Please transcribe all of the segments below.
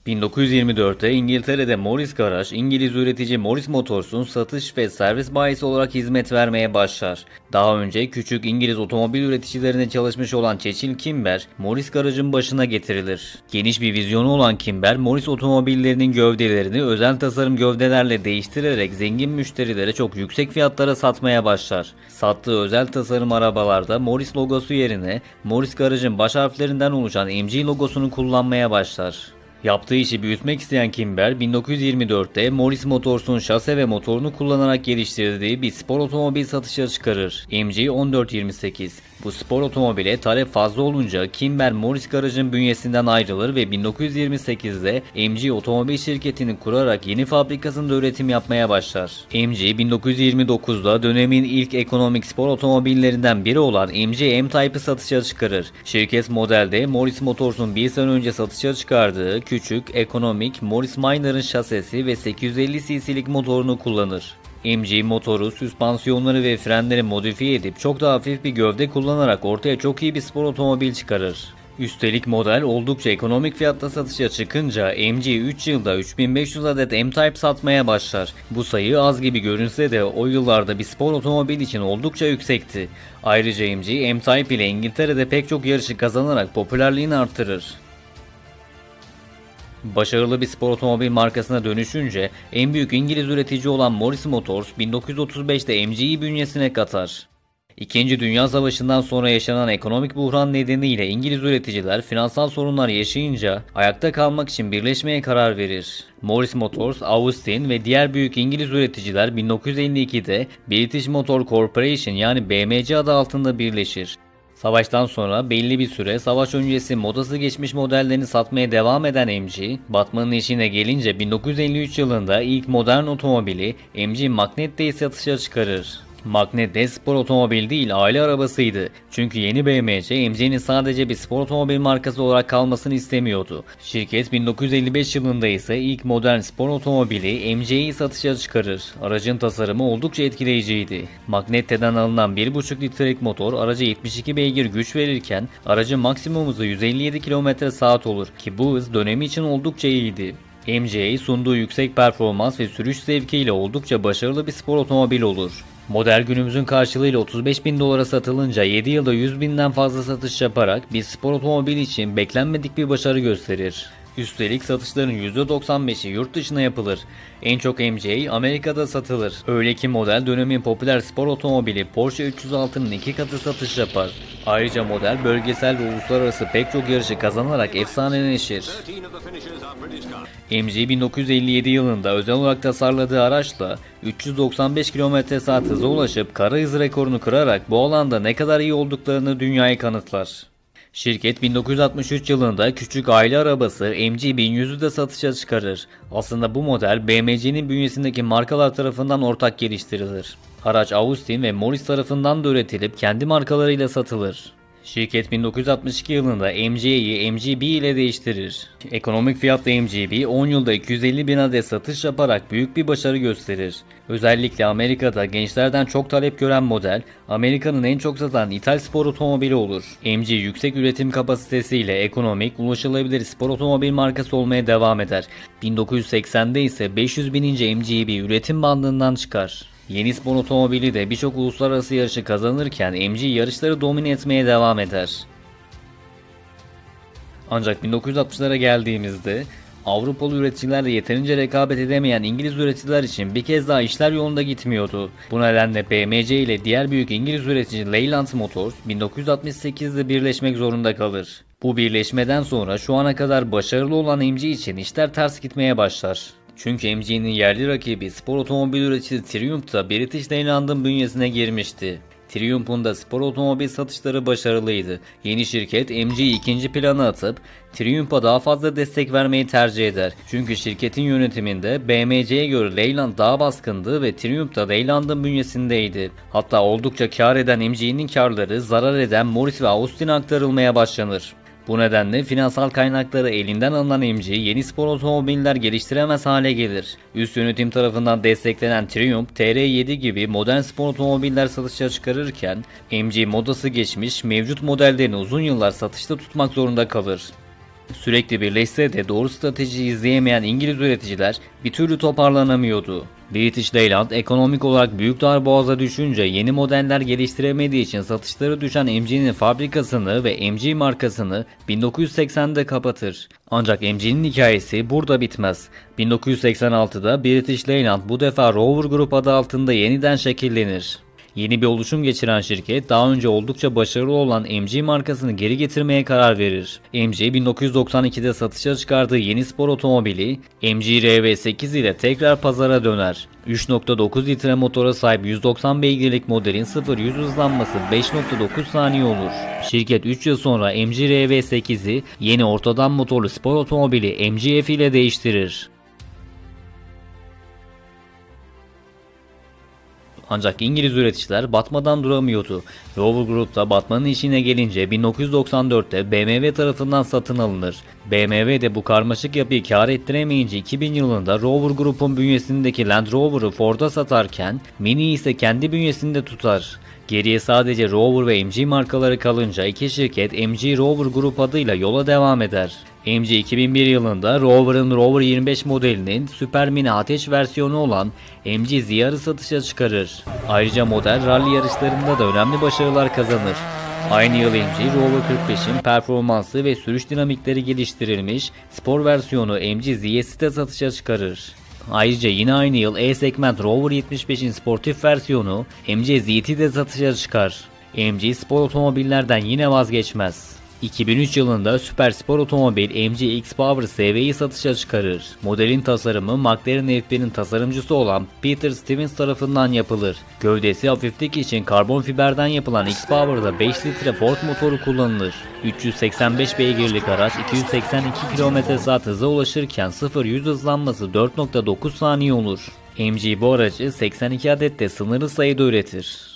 1924'te İngiltere'de Morris Garaj, İngiliz üretici Morris Motors'un satış ve servis bayisi olarak hizmet vermeye başlar. Daha önce küçük İngiliz otomobil üreticilerine çalışmış olan Cecil Kimber, Morris Garaj'ın başına getirilir. Geniş bir vizyonu olan Kimber, Morris otomobillerinin gövdelerini özel tasarım gövdelerle değiştirerek zengin müşterilere çok yüksek fiyatlara satmaya başlar. Sattığı özel tasarım arabalarda Morris logosu yerine Morris Garaj'ın baş harflerinden oluşan MG logosunu kullanmaya başlar. Yaptığı işi büyütmek isteyen Kimber, 1924'te Morris Motors'un şase ve motorunu kullanarak geliştirdiği bir spor otomobil satışa çıkarır. MG1428. Bu spor otomobile talep fazla olunca Kimber Morris Garaj'ın bünyesinden ayrılır ve 1928'de MG otomobil şirketini kurarak yeni fabrikasında üretim yapmaya başlar. MG 1929'da dönemin ilk ekonomik spor otomobillerinden biri olan MG M-Type'ı satışa çıkarır. Şirket modelde Morris Motors'un bir sene önce satışa çıkardığı küçük, ekonomik Morris Minor'ın şasesi ve 850 cc'lik motorunu kullanır. MG motoru, süspansiyonları ve frenleri modifiye edip çok daha hafif bir gövde kullanarak ortaya çok iyi bir spor otomobil çıkarır. Üstelik model oldukça ekonomik fiyatta satışa çıkınca MG 3 yılda 3500 adet M-Type satmaya başlar. Bu sayı az gibi görünse de o yıllarda bir spor otomobil için oldukça yüksekti. Ayrıca MG M-Type ile İngiltere'de pek çok yarışı kazanarak popülerliğini artırır. Başarılı bir spor otomobil markasına dönüşünce en büyük İngiliz üretici olan Morris Motors 1935'te MG'yi bünyesine katar. İkinci Dünya Savaşı'ndan sonra yaşanan ekonomik buhran nedeniyle İngiliz üreticiler finansal sorunlar yaşayınca ayakta kalmak için birleşmeye karar verir. Morris Motors, Austin ve diğer büyük İngiliz üreticiler 1952'de British Motor Corporation yani BMC adı altında birleşir. Savaştan sonra belli bir süre savaş öncesi modası geçmiş modellerini satmaya devam eden MG, batmanın işine gelince 1953 yılında ilk modern otomobili MG Magnette'yi satışa çıkarır. Magnette spor otomobil değil aile arabasıydı. Çünkü yeni BMC, MG'nin sadece bir spor otomobil markası olarak kalmasını istemiyordu. Şirket 1955 yılında ise ilk modern spor otomobili MG'yi satışa çıkarır. Aracın tasarımı oldukça etkileyiciydi. Magnette'den alınan 1,5 litrelik motor araca 72 beygir güç verirken aracın maksimum hızı 157 km/saat olur ki bu hız dönemi için oldukça iyiydi. MG'ye sunduğu yüksek performans ve sürüş zevkiyle oldukça başarılı bir spor otomobil olur. Model günümüzün karşılığıyla 35.000 dolara satılınca 7 yılda 100.000'den fazla satış yaparak bir spor otomobili için beklenmedik bir başarı gösterir. Üstelik satışların %95'i yurt dışına yapılır. En çok MG Amerika'da satılır. Öyle ki model dönemin popüler spor otomobili Porsche 306'nın 2 katı satış yapar. Ayrıca model bölgesel ve uluslararası pek çok yarışı kazanarak efsaneleşir. MG 1957 yılında özel olarak tasarladığı araçla 395 km/saat hıza ulaşıp kara hız rekorunu kırarak bu alanda ne kadar iyi olduklarını dünyaya kanıtlar. Şirket 1963 yılında küçük aile arabası MG 1100'ü de satışa çıkarır. Aslında bu model BMC'nin bünyesindeki markalar tarafından ortak geliştirilir. Araç Austin ve Morris tarafından da üretilip kendi markalarıyla satılır. Şirket 1962 yılında MG'yi MGB ile değiştirir. Ekonomik fiyatlı MGB 10 yılda 250.000 adet satış yaparak büyük bir başarı gösterir. Özellikle Amerika'da gençlerden çok talep gören model, Amerika'nın en çok satan ithal spor otomobili olur. MG yüksek üretim kapasitesiyle ekonomik, ulaşılabilir spor otomobil markası olmaya devam eder. 1980'de ise 500.000. MGB üretim bandından çıkar. Yeni spor otomobili de birçok uluslararası yarışı kazanırken MG yarışları domine etmeye devam eder. Ancak 1960'lara geldiğimizde Avrupalı üreticilerle yeterince rekabet edemeyen İngiliz üreticiler için bir kez daha işler yolunda gitmiyordu. Bu nedenle BMC ile diğer büyük İngiliz üretici Leyland Motors 1968'de birleşmek zorunda kalır. Bu birleşmeden sonra şu ana kadar başarılı olan MG için işler ters gitmeye başlar. Çünkü MG'nin yerli rakibi spor otomobil üreticisi Triumph da British Leyland'ın bünyesine girmişti. Triumph'un da spor otomobil satışları başarılıydı. Yeni şirket MG'yi ikinci plana atıp Triumph'a daha fazla destek vermeyi tercih eder. Çünkü şirketin yönetiminde BMC'ye göre Leyland daha baskındı ve Triumph da Leyland'ın bünyesindeydi. Hatta oldukça kar eden MG'nin karları zarar eden Morris ve Austin'e aktarılmaya başlanır. Bu nedenle finansal kaynakları elinden alınan MG yeni spor otomobiller geliştiremez hale gelir. Üst yönetim tarafından desteklenen Triumph, TR7 gibi modern spor otomobiller satışa çıkarırken MG modası geçmiş mevcut modellerini uzun yıllar satışta tutmak zorunda kalır. Sürekli birleşse de doğru strateji izleyemeyen İngiliz üreticiler bir türlü toparlanamıyordu. British Leyland ekonomik olarak büyük darboğaza düşünce yeni modeller geliştiremediği için satışları düşen MG'nin fabrikasını ve MG markasını 1980'de kapatır. Ancak MG'nin hikayesi burada bitmez. 1986'da British Leyland bu defa Rover Group adı altında yeniden şekillenir. Yeni bir oluşum geçiren şirket daha önce oldukça başarılı olan MG markasını geri getirmeye karar verir. MG 1992'de satışa çıkardığı yeni spor otomobili MG RV8 ile tekrar pazara döner. 3.9 litre motora sahip 190 beygirlik modelin 0-100 hızlanması 5.9 saniye olur. Şirket 3 yıl sonra MG RV8'i yeni ortadan motorlu spor otomobili MG-F ile değiştirir. Ancak İngiliz üreticiler batmadan duramıyordu. Rover Group da batmanın işine gelince 1994'te BMW tarafından satın alınır. BMW de bu karmaşık yapıyı kar ettiremeyince 2000 yılında Rover Group'un bünyesindeki Land Rover'ı Ford'a satarken Mini ise kendi bünyesinde tutar. Geriye sadece Rover ve MG markaları kalınca iki şirket MG Rover Group adıyla yola devam eder. MG 2001 yılında Rover'ın Rover 25 modelinin süper mini ateş versiyonu olan MG ZR'ı satışa çıkarır. Ayrıca model rally yarışlarında da önemli başarılar kazanır. Aynı yıl MG Rover 45'in performansı ve sürüş dinamikleri geliştirilmiş spor versiyonu MG ZS'i de satışa çıkarır. Ayrıca yine aynı yıl E-segment Rover 75'in sportif versiyonu MG ZT de satışa çıkar. MG spor otomobillerden yine vazgeçmez. 2003 yılında süper spor otomobil MG X-Power SV'yi satışa çıkarır. Modelin tasarımı McLaren F1'in tasarımcısı olan Peter Stevens tarafından yapılır. Gövdesi hafiflik için karbon fiberden yapılan X-Power'da 5 litre Ford motoru kullanılır. 385 beygirlik araç 282 km/saat hıza ulaşırken 0-100 hızlanması 4.9 saniye olur. MG bu aracı 82 adet de sınırlı sayıda üretir.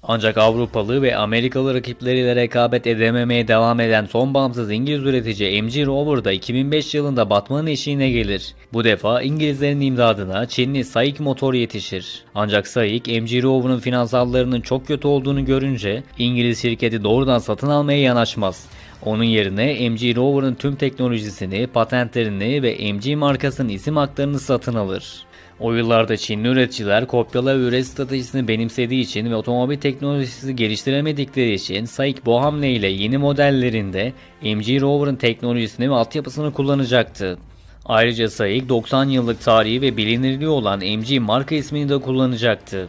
Ancak Avrupalı ve Amerikalı rakipleriyle rekabet edememeye devam eden son bağımsız İngiliz üretici MG Rover'da 2005 yılında batmanın eşiğine gelir. Bu defa İngilizlerin imdadına Çinli SAIC Motor yetişir. Ancak SAIC MG Rover'ın finansallarının çok kötü olduğunu görünce İngiliz şirketi doğrudan satın almaya yanaşmaz. Onun yerine MG Rover'ın tüm teknolojisini, patentlerini ve MG markasının isim haklarını satın alır. O yıllarda Çinli üreticiler kopyala ve üret stratejisini benimsediği için ve otomobil teknolojisi geliştiremedikleri için SAIC bu hamleyle yeni modellerinde MG Rover'ın teknolojisini ve altyapısını kullanacaktı. Ayrıca SAIC 90 yıllık tarihi ve bilinirliği olan MG marka ismini de kullanacaktı.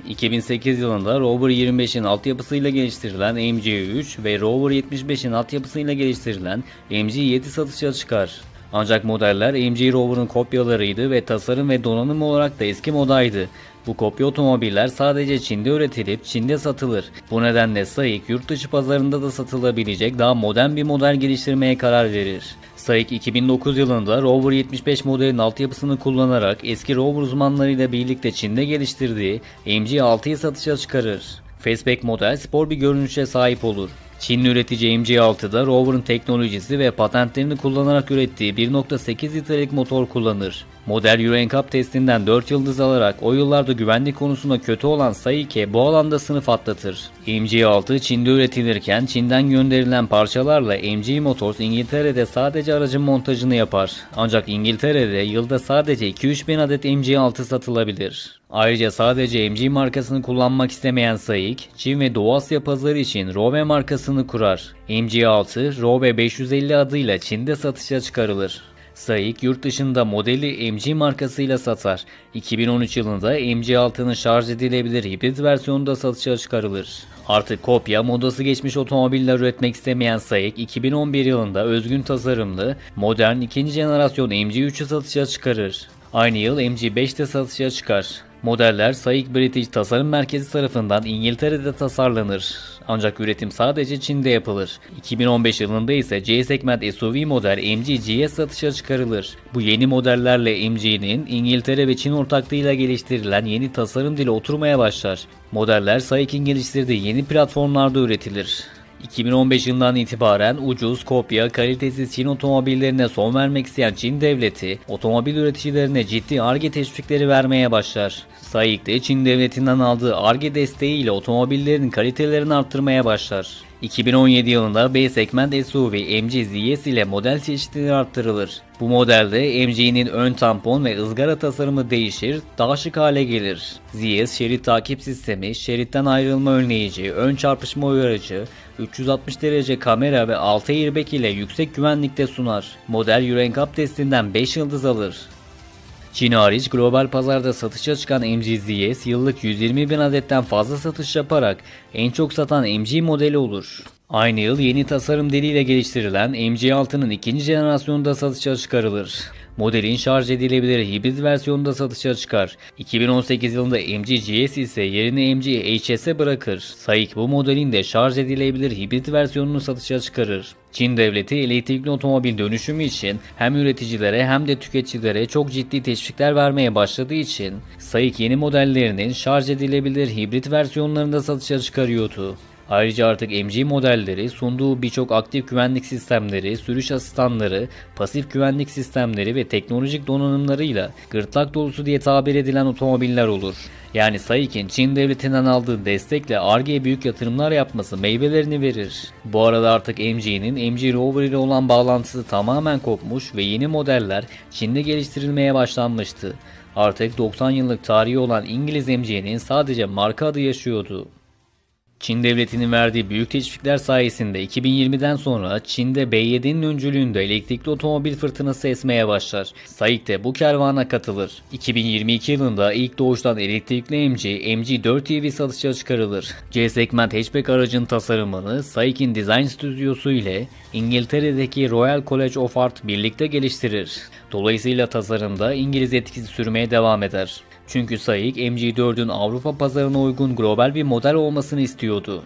2008 yılında Rover 25'in altyapısıyla geliştirilen MG3 ve Rover 75'in altyapısıyla geliştirilen MG7 satışa çıkar. Ancak modeller MG Rover'ın kopyalarıydı ve tasarım ve donanım olarak da eski modaydı. Bu kopya otomobiller sadece Çin'de üretilip Çin'de satılır. Bu nedenle SAIC yurt dışı pazarında da satılabilecek daha modern bir model geliştirmeye karar verir. SAIC 2009 yılında Rover 75 modelin altyapısını kullanarak eski Rover uzmanlarıyla birlikte Çin'de geliştirdiği MG6'yı satışa çıkarır. Fastback model spor bir görünüşe sahip olur. Çinli üretici MG6'da Rover'ın teknolojisi ve patentlerini kullanarak ürettiği 1.8 litrelik motor kullanır. Model Euro NCAP testinden 4 yıldız alarak o yıllarda güvenlik konusunda kötü olan SAIC'e bu alanda sınıf atlatır. MG6 Çin'de üretilirken Çin'den gönderilen parçalarla MG Motors İngiltere'de sadece aracın montajını yapar. Ancak İngiltere'de yılda sadece 2-3 bin adet MG6 satılabilir. Ayrıca sadece MG markasını kullanmak istemeyen SAIC, Çin ve Doğu Asya pazarı için Rowe markasını kurar. MG6, Rowe 550 adıyla Çin'de satışa çıkarılır. SAIC yurt dışında modeli MG markasıyla satar. 2013 yılında MG6'nın şarj edilebilir hibrit versiyonu da satışa çıkarılır. Artık kopya modası geçmiş otomobiller üretmek istemeyen SAIC 2011 yılında özgün tasarımlı modern ikinci jenerasyon MG3'ü satışa çıkarır. Aynı yıl MG5 de satışa çıkar. Modeller SAIC British Tasarım Merkezi tarafından İngiltere'de tasarlanır. Ancak üretim sadece Çin'de yapılır. 2015 yılında ise C-segment SUV model MG GS satışa çıkarılır. Bu yeni modellerle MG'nin İngiltere ve Çin ortaklığıyla geliştirilen yeni tasarım dili oturmaya başlar. Modeller SAIC'in geliştirdiği yeni platformlarda üretilir. 2015 yılından itibaren ucuz, kopya, kalitesiz Çin otomobillerine son vermek isteyen Çin devleti, otomobil üreticilerine ciddi Ar-Ge teşvikleri vermeye başlar. SAIC de Çin devletinden aldığı Ar-Ge desteğiyle otomobillerin kalitelerini arttırmaya başlar. 2017 yılında B segment SUV MG ZS ile model çeşitliliği arttırılır. Bu modelde MG'nin ön tampon ve ızgara tasarımı değişir, daha şık hale gelir. ZS şerit takip sistemi, şeritten ayrılma önleyici, ön çarpışma uyarıcı, 360 derece kamera ve 6 airbag ile yüksek güvenlikte sunar. Model Euro NCAP testinden 5 yıldız alır. Çin hariç global pazarda satışa çıkan MG ZS yıllık 120 bin adetten fazla satış yaparak en çok satan MG modeli olur. Aynı yıl yeni tasarım diliyle geliştirilen MG6'nın ikinci jenerasyonunda satışa çıkarılır. Modelin şarj edilebilir hibrit versiyonunda satışa çıkar. 2018 yılında MG GS ise yerini MG HS'e bırakır. SAIC bu modelin de şarj edilebilir hibrit versiyonunu satışa çıkarır. Çin devleti elektrikli otomobil dönüşümü için hem üreticilere hem de tüketicilere çok ciddi teşvikler vermeye başladığı için SAIC yeni modellerinin şarj edilebilir hibrit versiyonlarında satışa çıkarıyordu. Ayrıca artık MG modelleri sunduğu birçok aktif güvenlik sistemleri, sürüş asistanları, pasif güvenlik sistemleri ve teknolojik donanımlarıyla gırtlak dolusu diye tabir edilen otomobiller olur. Yani SAIC'in Çin devletinden aldığı destekle Ar-Ge'ye büyük yatırımlar yapması meyvelerini verir. Bu arada artık MG'nin MG Rover ile olan bağlantısı tamamen kopmuş ve yeni modeller Çin'de geliştirilmeye başlanmıştı. Artık 90 yıllık tarihi olan İngiliz MG'nin sadece marka adı yaşıyordu. Çin devletinin verdiği büyük teşvikler sayesinde 2020'den sonra Çin'de BYD'nin öncülüğünde elektrikli otomobil fırtınası esmeye başlar. SAIC de bu kervana katılır. 2022 yılında ilk doğuştan elektrikli MG, MG4 EV satışa çıkarılır. C segment hatchback aracın tasarımını SAIC'in Design Stüdyosu ile İngiltere'deki Royal College of Art birlikte geliştirir. Dolayısıyla tasarımda İngiliz etkisi sürmeye devam eder. Çünkü SAIC MG4'ün Avrupa pazarına uygun global bir model olmasını istiyordu.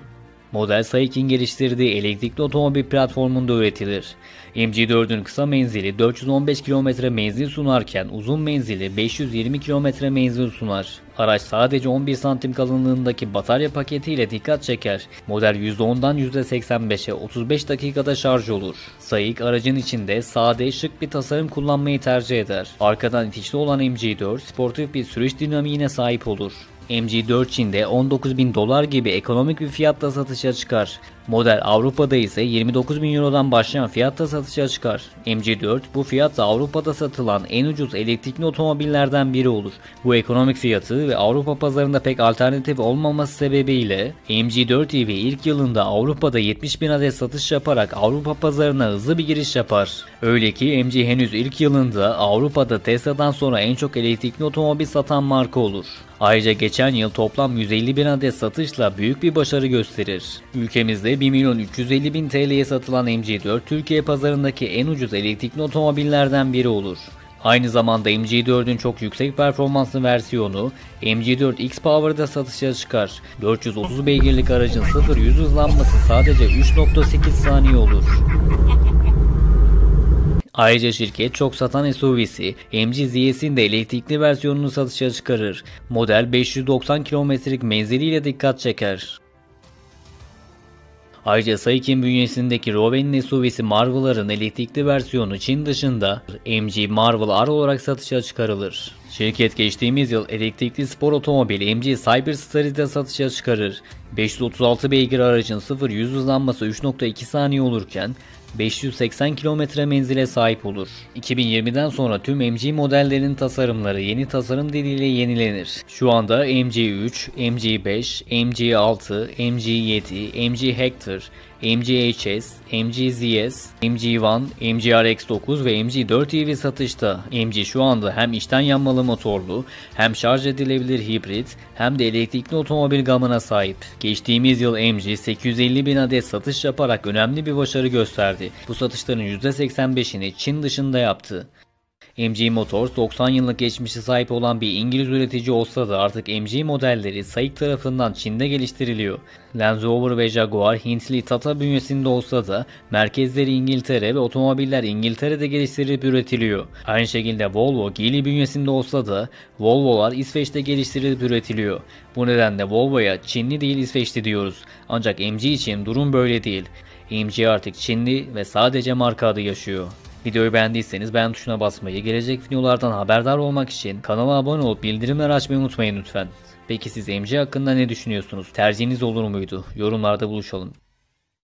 Model SAIC'in geliştirdiği elektrikli otomobil platformunda üretilir. MG4'ün kısa menzili 415 km menzil sunarken uzun menzili 520 km menzil sunar. Araç sadece 11 santim kalınlığındaki batarya paketiyle dikkat çeker. Model %10'dan %85'e 35 dakikada şarj olur. SAIC aracın içinde sade, şık bir tasarım kullanmayı tercih eder. Arkadan itişli olan MG4 sportif bir sürüş dinamiğine sahip olur. MG4 Çin'de $19.000 gibi ekonomik bir fiyatla satışa çıkar. Model Avrupa'da ise 29.000 Euro'dan başlayan fiyatta satışa çıkar. MG4 bu fiyatla Avrupa'da satılan en ucuz elektrikli otomobillerden biri olur. Bu ekonomik fiyatı ve Avrupa pazarında pek alternatif olmaması sebebiyle MG4 EV ilk yılında Avrupa'da 70.000 adet satış yaparak Avrupa pazarına hızlı bir giriş yapar. Öyle ki MG henüz ilk yılında Avrupa'da Tesla'dan sonra en çok elektrikli otomobil satan marka olur. Ayrıca geçen yıl toplam 150.000 adet satışla büyük bir başarı gösterir. Ülkemizde 1.350.000 TL'ye satılan MG4 Türkiye pazarındaki en ucuz elektrikli otomobillerden biri olur. Aynı zamanda MG4'ün çok yüksek performanslı versiyonu MG4 X-Power'da satışa çıkar. 430 beygirlik aracın 0-100 hızlanması sadece 3.8 saniye olur. Ayrıca şirket çok satan SUV'si MG ZS'in de elektrikli versiyonunu satışa çıkarır. Model 590 kilometrelik menziliyle dikkat çeker. Ayrıca SAIC'in bünyesindeki Roven'in SUV'si Marvel'ların elektrikli versiyonu Çin dışında MG Marvel R olarak satışa çıkarılır. Şirket geçtiğimiz yıl elektrikli spor otomobil MG Cyberstar'ı da satışa çıkarır. 536 beygir aracın 0-100 hızlanması 3.2 saniye olurken 580 kilometre menzile sahip olur. 2020'den sonra tüm MG modellerinin tasarımları yeni tasarım diliyle yenilenir. Şu anda MG3, MG5, MG6, MG7, MG Hector, MG HS, MG ZS, MG1, MG RX9 ve MG4 EV satışta. MG şu anda hem içten yanmalı motorlu, hem şarj edilebilir hibrit, hem de elektrikli otomobil gamına sahip. Geçtiğimiz yıl MG 850.000 adet satış yaparak önemli bir başarı gösterdi. Bu satışların %85'ini Çin dışında yaptı. MG Motors 90 yıllık geçmişe sahip olan bir İngiliz üretici olsa da artık MG modelleri SAIC tarafından Çin'de geliştiriliyor. Land Rover ve Jaguar Hintli Tata bünyesinde olsa da merkezleri İngiltere ve otomobiller İngiltere'de geliştirilip üretiliyor. Aynı şekilde Volvo Geely bünyesinde olsa da Volvo'lar İsveç'te geliştirilip üretiliyor. Bu nedenle Volvo'ya Çinli değil İsveçli diyoruz. Ancak MG için durum böyle değil. MG artık Çinli ve sadece marka adı yaşıyor. Videoyu beğendiyseniz beğen tuşuna basmayı, gelecek videolardan haberdar olmak için kanala abone olup bildirimleri açmayı unutmayın lütfen. Peki siz MG hakkında ne düşünüyorsunuz? Tercihiniz olur muydu? Yorumlarda buluşalım.